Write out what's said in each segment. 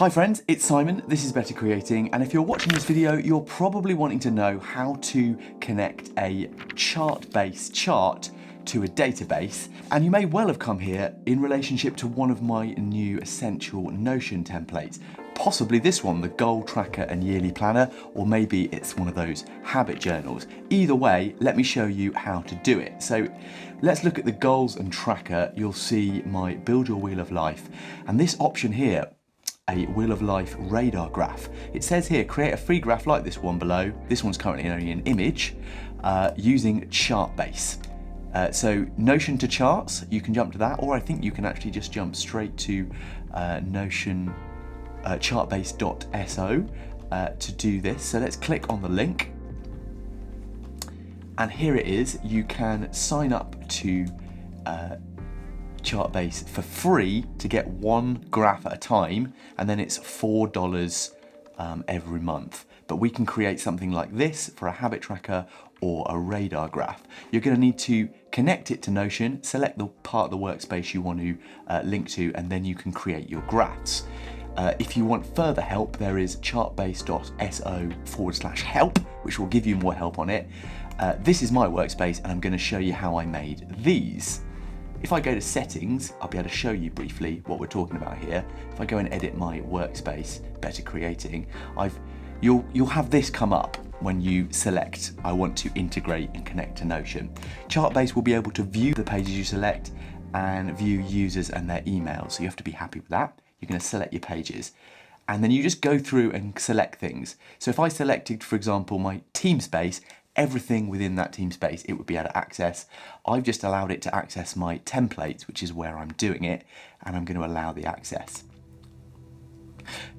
Hi friends, it's Simon, this is Better Creating, and if you're watching this video, you're probably wanting to know how to connect a ChartBase chart to a database, and you may well have come here in relationship to one of my new essential Notion templates. Possibly this one, the goal tracker and yearly planner, or maybe it's one of those habit journals. Either way, let me show you how to do it. So let's look at the goals and tracker. You'll see my build your wheel of life, and this option here, a wheel of life radar graph. It says here, create a free graph like this one below. This one's currently only an image using ChartBase. So Notion to charts, you can jump to that, or I think you can actually just jump straight to Notion chartbase.so to do this. So let's click on the link. And here it is. You can sign up to ChartBase for free to get one graph at a time, and then it's $4 every month. But we can create something like this for a habit tracker or a radar graph. You're going to need to connect it to Notion, select the part of the workspace you want to link to, and then you can create your graphs. If you want further help, there is chartbase.so/help, which will give you more help on it. This is my workspace, and I'm going to show you how I made these. If I go to settings, I'll be able to show you briefly what we're talking about here. If I go and edit my workspace, Better Creating, you'll have this come up when you select, I want to integrate and connect to Notion. ChartBase will be able to view the pages you select and view users and their emails, so you have to be happy with that. You're going to select your pages, and then you just go through and select things. So if I selected, for example, my team space, everything within that team space it would be able to access. I've just allowed it to access my templates, which is where I'm doing it, and I'm going to allow the access.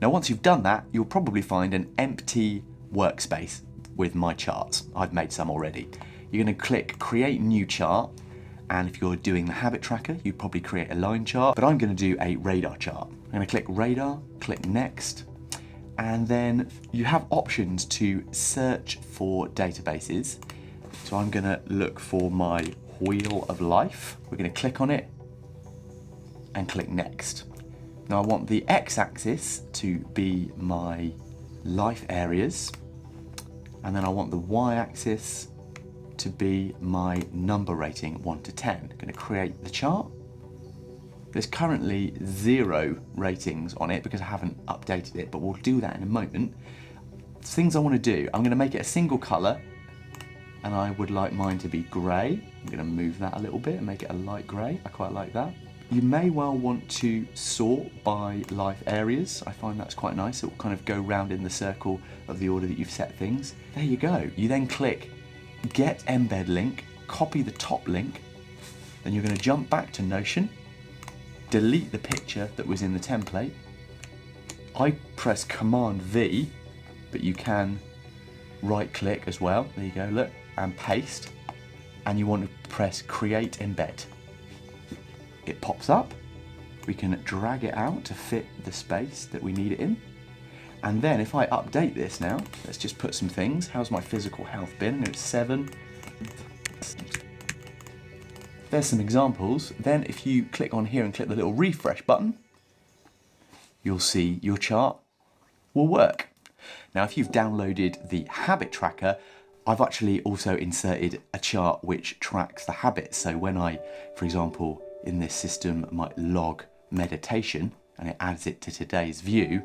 Now once you've done that, you'll probably find an empty workspace with my charts. I've made some already. You're going to click create new chart, and if you're doing the habit tracker, you'd probably create a line chart, but I'm going to do a radar chart. I'm going to click radar, click next, and then you have options to search for databases. So I'm going to look for my wheel of life. We're going to click on it and click next. Now I want the x-axis to be my life areas, and then I want the y-axis to be my number rating 1 to 10. I'm going to create the chart. There's currently 0 ratings on it because I haven't updated it, but we'll do that in a moment. Things I want to do, I'm going to make it a single colour, and I would like mine to be grey. I'm going to move that a little bit and make it a light grey. I quite like that. You may well want to sort by life areas. I find that's quite nice. It will kind of go round in the circle of the order that you've set things. There you go. You then click Get Embed Link, copy the top link, then you're going to jump back to Notion, delete the picture that was in the template. I press Command V, but you can right click as well. There you go, look, and paste. And you want to press Create Embed. It pops up. We can drag it out to fit the space that we need it in. And then if I update this now, let's just put some things. How's my physical health been? It's 7. There's some examples. Then if you click on here and click the little refresh button, you'll see your chart will work. Now if you've downloaded the habit tracker, I've actually also inserted a chart which tracks the habits. So when I, for example, in this system might log meditation and it adds it to today's view,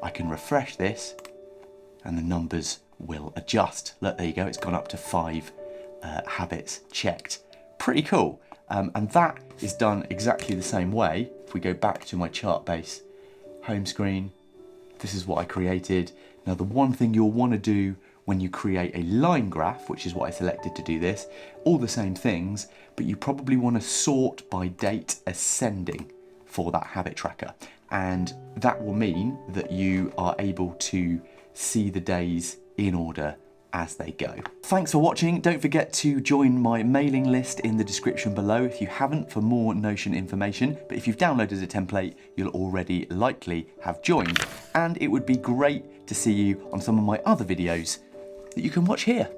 I can refresh this and the numbers will adjust. Look, there you go, it's gone up to 5 habits checked. Pretty cool. And that is done exactly the same way. If we go back to my ChartBase home screen, this is what I created. Now the one thing you'll want to do when you create a line graph, which is what I selected to do this, all the same things, but you probably want to sort by date ascending for that habit tracker. And that will mean that you are able to see the days in order as they go. Thanks for watching. Don't forget to join my mailing list in the description below if you haven't, for more Notion information. But if you've downloaded a template, you'll already likely have joined. And it would be great to see you on some of my other videos that you can watch here.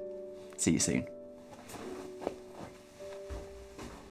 See you soon.